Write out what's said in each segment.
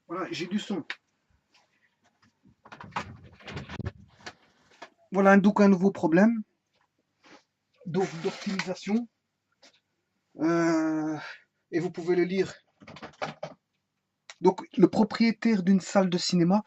Voilà, j'ai du son. Voilà donc un nouveau problème d'optimisation. Euh, et vous pouvez le lire. Donc, le propriétaire d'une salle de cinéma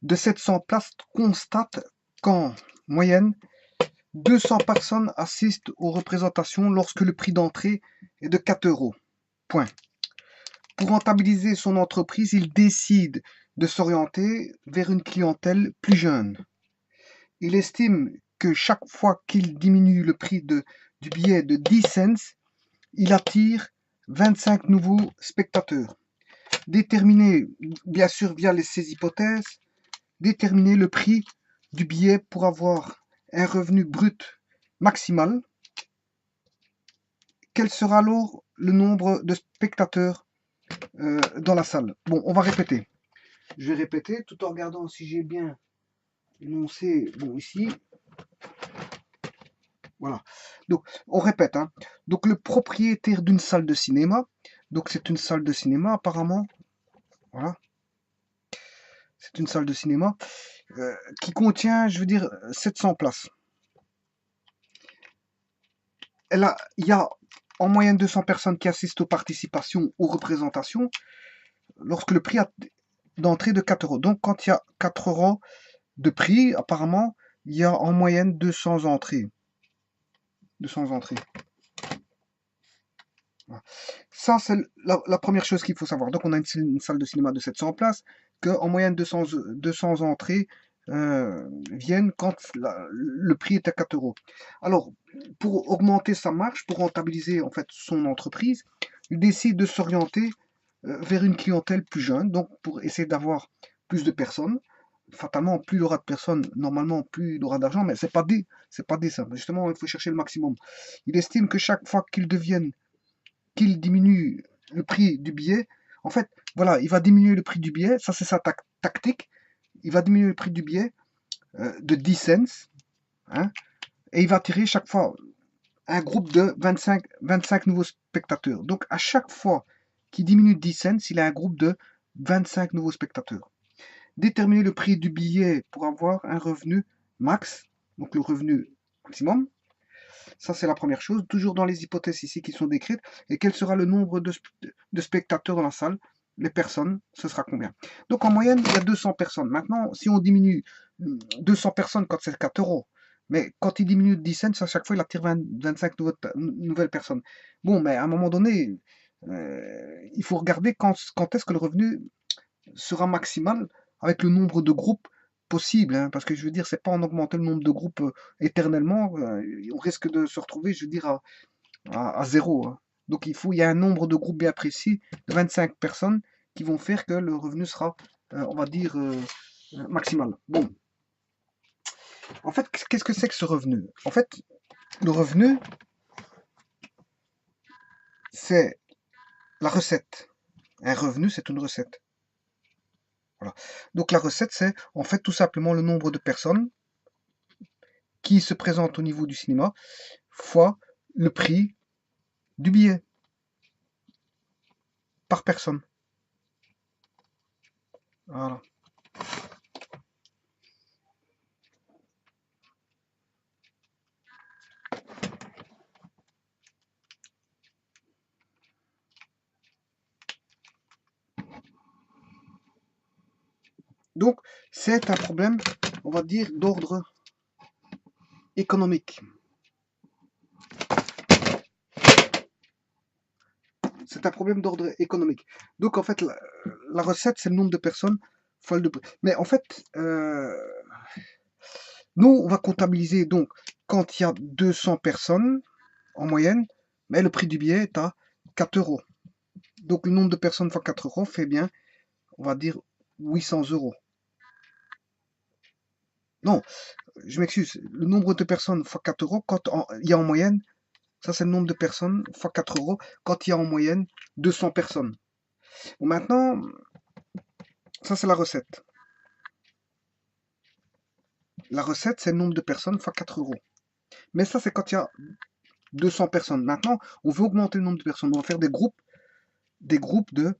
de 700 places constate qu'en moyenne, 200 personnes assistent aux représentations lorsque le prix d'entrée est de 4 euros. Point. Pour rentabiliser son entreprise, il décide de s'orienter vers une clientèle plus jeune. Il estime que chaque fois qu'il diminue le prix du billet de 10 cents, il attire 25 nouveaux spectateurs. Déterminer, bien sûr via ces hypothèses, déterminer le prix du billet pour avoir un revenu brut maximal. Quel sera alors le nombre de spectateurs dans la salle? Bon, on va répéter. Je vais répéter tout en regardant si j'ai bien énoncé. Bon, ici, voilà. Donc, on répète. Hein. Donc, le propriétaire d'une salle de cinéma, donc c'est une salle de cinéma apparemment. Voilà. C'est une salle de cinéma qui contient, je veux dire, 700 places. Il y a en moyenne 200 personnes qui assistent aux participations, aux représentations, lorsque le prix d'entrée de 4 euros. Donc, quand il y a 4 euros de prix, apparemment, il y a en moyenne 200 entrées. 200 entrées. Voilà. Ça, c'est la première chose qu'il faut savoir. Donc, on a une salle de cinéma de 700 places, qu'en moyenne 200 entrées viennent quand le prix est à 4 euros. Alors, pour augmenter sa marge, pour rentabiliser en fait son entreprise, il décide de s'orienter vers une clientèle plus jeune, donc pour essayer d'avoir plus de personnes. Fatalement, plus il aura de personnes, normalement, plus il aura d'argent, mais c'est pas dit ça. Justement, il faut chercher le maximum. Il estime que chaque fois qu'il diminue le prix du billet, en fait, voilà, il va diminuer le prix du billet, ça c'est sa tactique, il va diminuer le prix du billet de 10 cents, hein, et il va attirer chaque fois un groupe de 25 nouveaux spectateurs. Donc à chaque fois qu'il diminue de 10 cents, il a un groupe de 25 nouveaux spectateurs. Déterminer le prix du billet pour avoir un revenu max, donc le revenu maximum. Ça, c'est la première chose. Toujours dans les hypothèses ici qui sont décrites. Et quel sera le nombre de spectateurs dans la salle? Les personnes, ce sera combien? Donc en moyenne, il y a 200 personnes. Maintenant, si on diminue 200 personnes quand c'est 4 euros, mais quand il diminue de 10 cents, à chaque fois, il attire 25 nouvelles personnes. Bon, mais à un moment donné, il faut regarder quand est-ce que le revenu sera maximal avec le nombre de groupes possible, hein, parce que je veux dire, c'est pas en augmentant le nombre de groupes éternellement, on risque de se retrouver, je veux dire, à zéro. Hein. Donc il y a un nombre de groupes bien précis, de 25 personnes, qui vont faire que le revenu sera, on va dire, maximal. Bon, en fait, qu'est-ce que c'est que ce revenu? En fait, le revenu, c'est la recette. Un revenu, c'est une recette. Voilà. Donc la recette, c'est en fait tout simplement le nombre de personnes qui se présentent au niveau du cinéma fois le prix du billet par personne. Voilà. Donc, c'est un problème, on va dire, d'ordre économique. C'est un problème d'ordre économique. Donc, en fait, la recette, c'est le nombre de personnes fois le prix. Mais en fait, nous, on va comptabiliser, donc, quand il y a 200 personnes en moyenne, mais le prix du billet est à 4 euros. Donc, le nombre de personnes fois 4 euros fait bien, on va dire, 800 euros. Non, je m'excuse, le nombre de personnes fois 4 euros, quand il y a en moyenne, ça c'est le nombre de personnes fois 4 euros, quand il y a en moyenne 200 personnes. Bon, maintenant, ça c'est la recette. La recette, c'est le nombre de personnes fois 4 euros. Mais ça, c'est quand il y a 200 personnes. Maintenant, on veut augmenter le nombre de personnes. On va faire des groupes de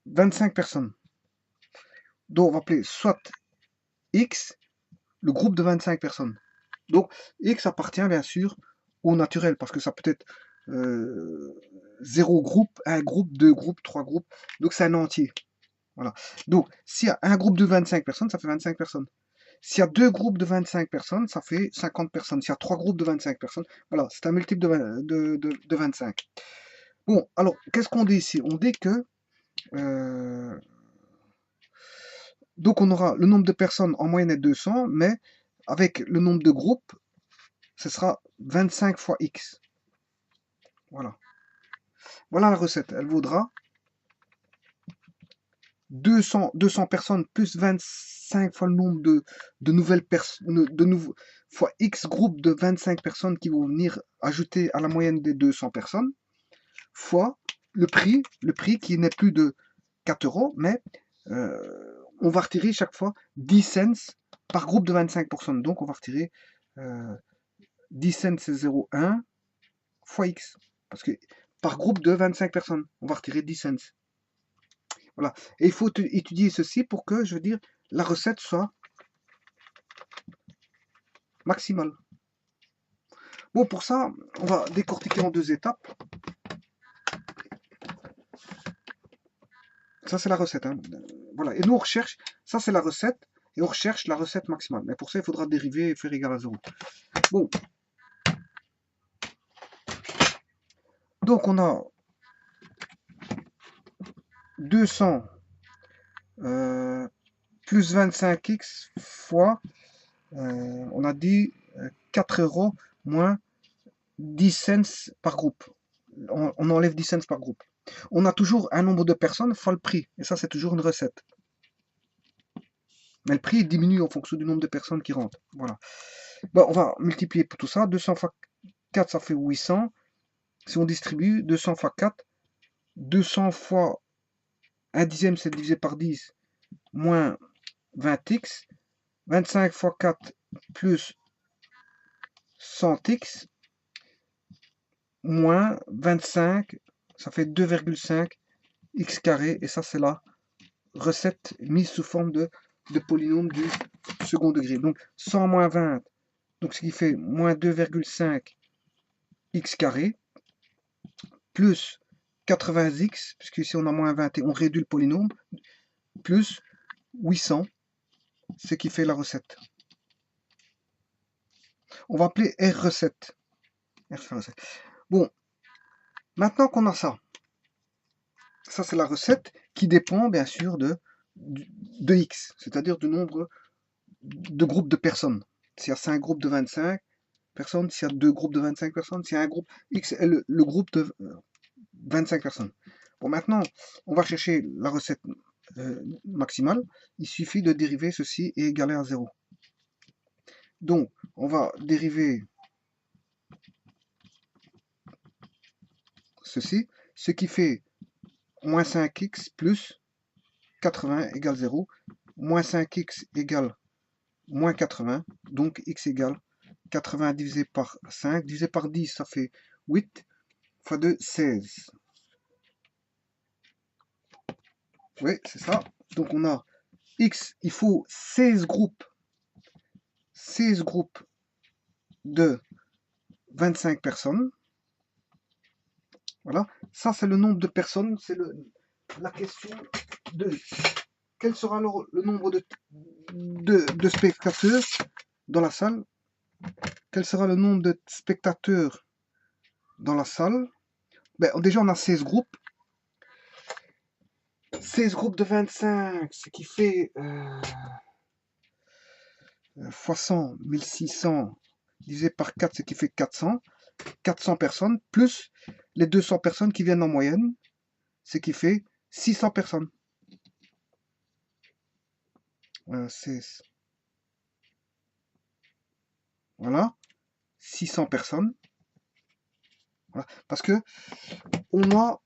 25 personnes. Donc, on va appeler soit X, le groupe de 25 personnes. Donc, X appartient bien sûr au naturel, parce que ça peut être 0 groupe, 1 groupe, 2 groupes, 3 groupes. Donc, c'est un entier. Voilà. Donc, s'il y a un groupe de 25 personnes, ça fait 25 personnes. S'il y a deux groupes de 25 personnes, ça fait 50 personnes. S'il y a trois groupes de 25 personnes, voilà, c'est un multiple de 25. Bon, alors, qu'est-ce qu'on dit ici? On dit que euh, donc on aura le nombre de personnes en moyenne est 200, mais avec le nombre de groupes, ce sera 25 fois x. Voilà. Voilà la recette. Elle vaudra 200 personnes plus 25 fois le nombre de nouvelles personnes, fois x groupes de 25 personnes qui vont venir ajouter à la moyenne des 200 personnes, fois le prix qui n'est plus de 4 euros, mais on va retirer chaque fois 10 cents par groupe de 25 personnes. Donc on va retirer 10 cents c'est 0,1 fois x. Parce que par groupe de 25 personnes, on va retirer 10 cents. Voilà. Et il faut étudier ceci pour que, je veux dire, la recette soit maximale. Bon, pour ça, on va décortiquer en deux étapes. Ça, c'est la recette. Hein. Voilà. Et nous, on recherche, ça, c'est la recette, et on recherche la recette maximale. Mais pour ça, il faudra dériver et faire égal à 0. Bon. Donc, on a 200 plus 25x fois, on a dit 4 euros moins 10 cents par groupe. On enlève 10 cents par groupe. On a toujours un nombre de personnes fois le prix. Et ça, c'est toujours une recette. Mais le prix diminue en fonction du nombre de personnes qui rentrent. Voilà. Bon, on va multiplier pour tout ça. 200 fois 4, ça fait 800. Si on distribue, 200 fois 4, 200 fois 1 dixième, c'est divisé par 10, moins 20x. 25 fois 4 plus 100x, moins 25, ça fait 2,5 x carré. Et ça, c'est la recette mise sous forme de polynôme du second degré. Donc 100 moins 20, donc ce qui fait moins 2,5 x carré, plus 80x, puisque ici on a moins 20 et on réduit le polynôme, plus 800, ce qui fait la recette. On va appeler R recette. Bon, maintenant qu'on a ça, c'est la recette qui dépend bien sûr de x, c'est-à-dire du nombre de groupes de personnes. S'il y a 5 groupes de 25 personnes, s'il y a 2 groupes de 25 personnes, s'il y a un groupe x est le groupe de 25 personnes. Bon, maintenant, on va chercher la recette maximale. Il suffit de dériver ceci et égaler à 0. Donc, on va dériver ceci, ce qui fait moins 5x plus 80 égale 0. Moins 5x égale moins 80, donc x égale 80 divisé par 5, divisé par 10, ça fait 8, fois 2, 16. Oui, c'est ça. Donc on a x, il faut 16 groupes de 25 personnes. Voilà, ça c'est le nombre de personnes, c'est la question de quel sera le nombre de spectateurs dans la salle. Quel sera le nombre de spectateurs dans la salle? Ben, déjà, on a 16 groupes. 16 groupes de 25, ce qui fait fois 100, 1600, divisé par 4, ce qui fait 400. 400 personnes, plus les 200 personnes qui viennent en moyenne, ce qui fait 600 personnes. 16. Voilà, 600 personnes. Voilà. Parce que on a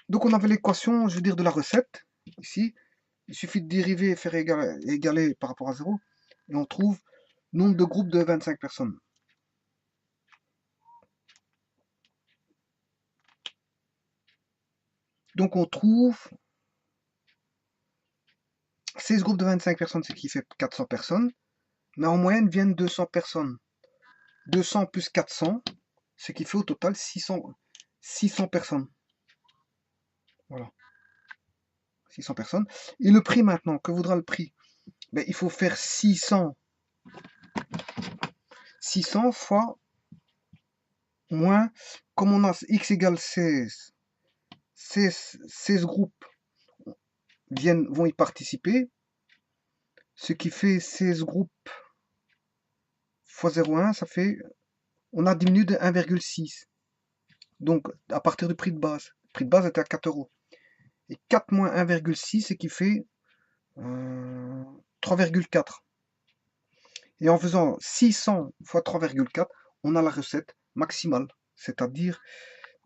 donc on avait l'équation, je veux dire, de la recette, ici. Il suffit de dériver et faire égaler par rapport à 0. Et on trouve nombre de groupes de 25 personnes. Donc on trouve 16 groupes de 25 personnes, ce qui fait 400 personnes. Mais en moyenne viennent 200 personnes. 200 plus 400, ce qui fait au total 600 personnes. Voilà, 600 personnes. Et le prix maintenant, que voudra le prix? Ben, il faut faire 600 fois moins, comme on a x égale 16, 16 groupes vont y participer, ce qui fait 16 groupes fois 0,1, ça fait, on a diminué de 1,6. Donc, à partir du prix de base. Le prix de base était à 4 euros. Et 4 moins 1,6, ce qui fait 3,4. Et en faisant 600 fois 3,4, on a la recette maximale. C'est-à-dire,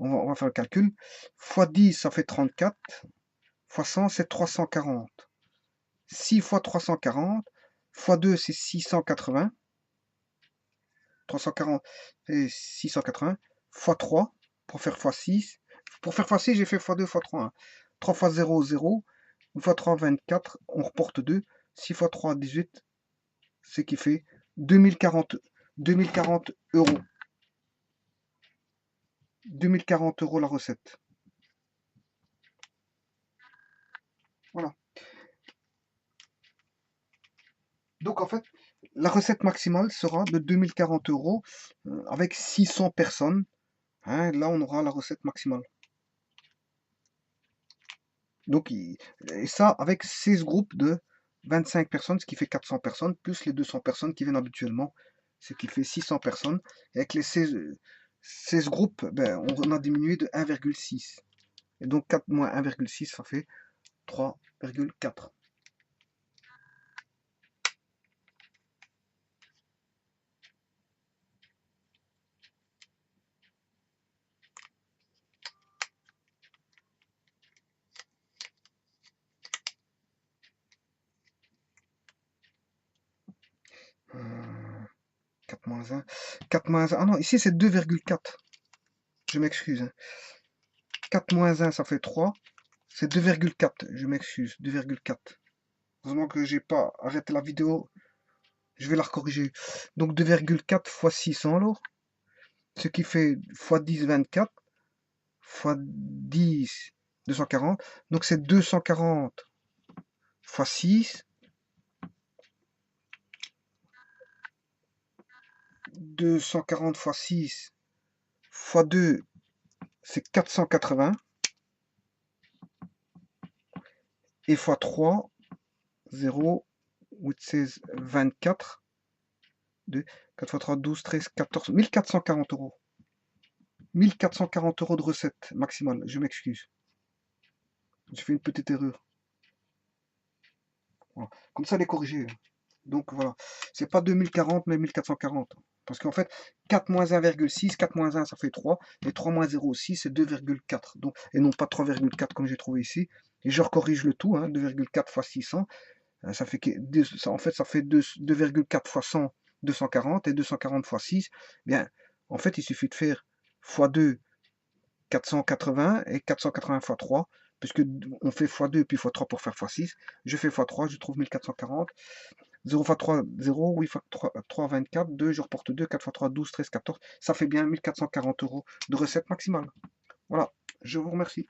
on va faire le calcul, fois 10, ça fait 34, fois 100, c'est 340. 6 fois 340, fois 2, c'est 680. 340 et 680, fois 3, pour faire fois 6. Pour faire fois 6, j'ai fait fois 2, fois 3. 3 fois 0, 0. 1 fois 3, 24. On reporte 2. 6 fois 3, 18. Ce qui fait 2040 euros. 2040 euros la recette. Voilà. Donc en fait, la recette maximale sera de 2040 euros avec 600 personnes. Hein, là, on aura la recette maximale. Donc, et ça avec 16 groupes de 25 personnes, ce qui fait 400 personnes, plus les 200 personnes qui viennent habituellement, ce qui fait 600 personnes. Et avec les 16 groupes, ben, on a diminué de 1,6. Et donc 4 moins 1,6, ça fait 3,4. Euh, 4 moins 1. 4 moins 1. Ah non, ici c'est 2,4. Je m'excuse. 4 moins 1, ça fait 3. C'est 2,4. Je m'excuse. 2,4. Heureusement que j'ai pas arrêté la vidéo. Je vais la corriger. Donc 2,4 fois 600 alors. Ce qui fait fois 10, 24. Fois 10, 240. Donc c'est 240 fois 6. 240 fois 6 fois 2, c'est 480. Et fois 3, 0, 8, 16, 24. 2, 4 fois 3, 12, 13, 14. 1440 euros. 1440 euros de recette maximale. Je m'excuse. J'ai fait une petite erreur. Voilà. Comme ça, elle est corrigée. Donc voilà. C'est pas 2040, mais 1440. Parce qu'en fait, 4 moins 1,6, 4 moins 1, ça fait 3. Et 3 moins 0,6, c'est 2,4. Donc, et non pas 3,4 comme j'ai trouvé ici. Et je recorrige le tout. 2,4 fois 600. Ça fait que, en fait, ça fait 2,4 fois 100, 240. Et 240 fois 6. Bien, en fait, il suffit de faire fois 2, 480. Et 480 fois 3. Puisque on fait x2 puis x3 pour faire x6. Je fais x3, je trouve 1440. 0 fois 3, 0, 8 fois 3, 3, 24, 2, je reporte 2, 4 fois 3, 12, 13, 14. Ça fait bien 1440 euros de recette maximale. Voilà, je vous remercie.